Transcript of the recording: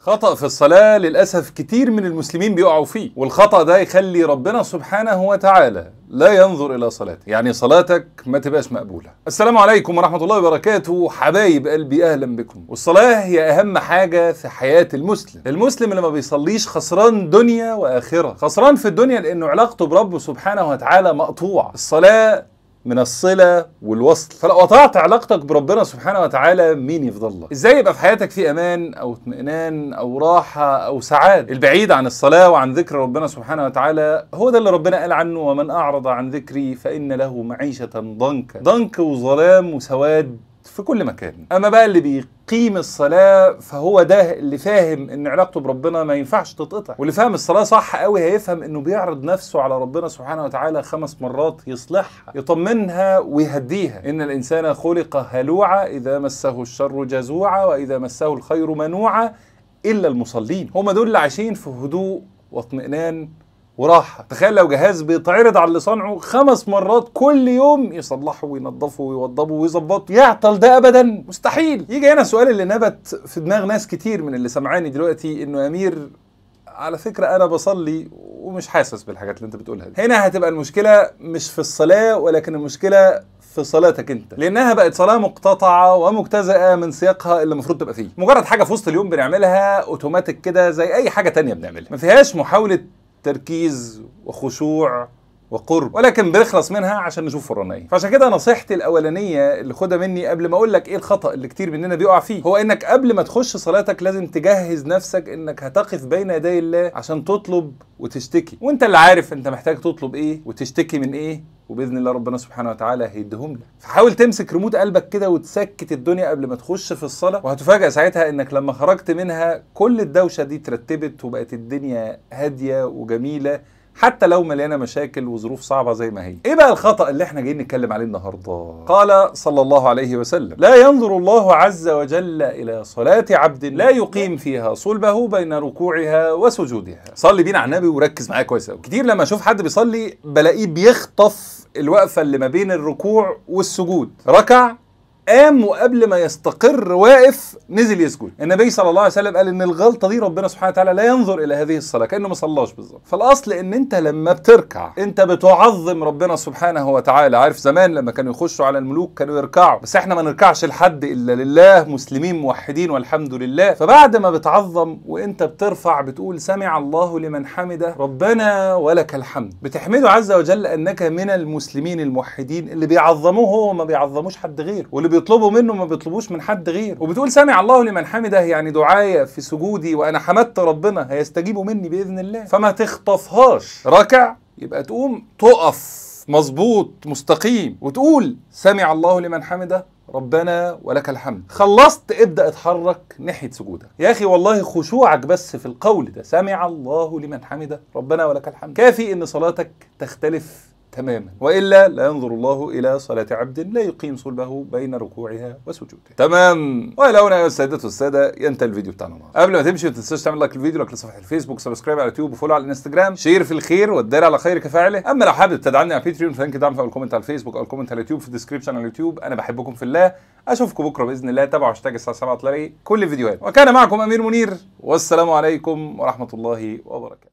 خطأ في الصلاة للأسف كتير من المسلمين بيقعوا فيه، والخطأ ده يخلي ربنا سبحانه وتعالى لا ينظر إلى صلاتك، يعني صلاتك ما تبقاش مقبولة. السلام عليكم ورحمة الله وبركاته، حبايب قلبي أهلا بكم. والصلاة هي أهم حاجة في حياة المسلم. المسلم اللي ما بيصليش خسران دنيا وآخرة. خسران في الدنيا لأنه علاقته بربه سبحانه وتعالى مقطوعة. الصلاة من الصلة والوصل، فلو قطعت علاقتك بربنا سبحانه وتعالى مين يفضل لك؟ ازاي يبقى في حياتك في امان او اطمئنان او راحة او سعادة؟ البعيد عن الصلاة وعن ذكر ربنا سبحانه وتعالى هو ده اللي ربنا قال عنه: ومن اعرض عن ذكري فان له معيشة ضنكا. ضنك وظلام وسواد في كل مكان. اما بقى اللي بيقيم الصلاة فهو ده اللي فاهم ان علاقته بربنا ما ينفعش تتقطع، واللي فاهم الصلاة صح قوي هيفهم انه بيعرض نفسه على ربنا سبحانه وتعالى 5 مرات يصلحها، يطمنها ويهديها. ان الانسان خلق هلوعا اذا مسه الشر جزوعا واذا مسه الخير منوعا الا المصلين. هم دول اللي عايشين في هدوء واطمئنان وراحة. تخيل لو جهاز بيتعرض على اللي صنعه 5 مرات كل يوم يصلحه وينظفه ويوضبه ويظبطه، يعطل ده ابدا؟ مستحيل. يجي هنا السؤال اللي نبت في دماغ ناس كتير من اللي سمعاني دلوقتي: انه يا امير على فكرة انا بصلي ومش حاسس بالحاجات اللي انت بتقولها دي. هنا هتبقى المشكلة مش في الصلاة، ولكن المشكلة في صلاتك انت، لانها بقت صلاة مقتطعة ومجتزأة من سياقها اللي المفروض تبقى فيه. مجرد حاجة في وسط اليوم بنعملها اوتوماتيك كده زي اي حاجة تانية بنعملها، ما فيهاش محاولة تركيز وخشوع وقرب، ولكن بنخلص منها عشان نشوف ورانا ايه. فعشان كده نصيحتي الاولانيه اللي خدها مني قبل ما اقول لك ايه الخطا اللي كتير مننا بيقع فيه، هو انك قبل ما تخش صلاتك لازم تجهز نفسك انك هتقف بين يدي الله عشان تطلب وتشتكي، وانت اللي عارف انت محتاج تطلب ايه وتشتكي من ايه، وباذن الله ربنا سبحانه وتعالى هيديهم لك. فحاول تمسك ريموت قلبك كده وتسكت الدنيا قبل ما تخش في الصلاه، وهتفاجئ ساعتها انك لما خرجت منها كل الدوشه دي اترتبت وبقت الدنيا هاديه وجميله، حتى لو مليانه مشاكل وظروف صعبه زي ما هي. ايه بقى الخطأ اللي احنا جايين نتكلم عليه النهارده؟ قال صلى الله عليه وسلم: لا ينظر الله عز وجل الى صلاة عبد لا يقيم فيها صلبه بين ركوعها وسجودها. صلي بينا على النبي وركز معايا كويس قوي. كتير لما اشوف حد بيصلي بلاقيه بيخطف الوقفه اللي ما بين الركوع والسجود. ركع، قام، وقبل ما يستقر واقف نزل يسجد. النبي صلى الله عليه وسلم قال ان الغلطه دي ربنا سبحانه وتعالى لا ينظر الى هذه الصلاه، كانه ما صلاش بالظبط. فالاصل ان انت لما بتركع انت بتعظم ربنا سبحانه وتعالى. عارف زمان لما كانوا يخشوا على الملوك كانوا يركعوا، بس احنا ما نركعش لحد الا لله، مسلمين موحدين والحمد لله. فبعد ما بتعظم وانت بترفع بتقول: سمع الله لمن حمده ربنا ولك الحمد. بتحمده عز وجل انك من المسلمين الموحدين اللي بيعظموه هو وما بيعظموش حد غيره، واللي بيطلبوا منه ما بيطلبوش من حد غيره. وبتقول سمع الله لمن حمده، يعني دعايا في سجودي وانا حمدت ربنا هيستجيبوا مني باذن الله. فما تخطفهاش. راكع يبقى تقوم تقف مظبوط مستقيم وتقول: سمع الله لمن حمده ربنا ولك الحمد. خلصت ابدأ اتحرك ناحية سجودك. يا اخي والله خشوعك بس في القول ده: سمع الله لمن حمده ربنا ولك الحمد، كافي ان صلاتك تختلف تماما. والا لا ينظر الله الى صلاه عبد لا يقيم صلبه بين ركوعها وسجودها. تمام. ولو انا يا السيدات والساده ينتهي الفيديو بتاعنا النهارده. قبل ما تمشي ما تنساش تعمل لايك للفيديو، لايك لصفحه الفيسبوك، سبسكرايب على اليوتيوب، وفولو على الانستجرام، شير في الخير والدار على خير كفاعله. اما لو حابب تدعمني على باتريون فلينك دعم في الكومنت على الفيسبوك او الكومنت على اليوتيوب في الديسكربشن على اليوتيوب. انا بحبكم في الله، اشوفكم بكره باذن الله. تابعوا هاشتاج الساعه 7 تلاقي كل الفيديوهات. وكان معكم امير منير، والسلام عليكم ورحمه الله وبركاته.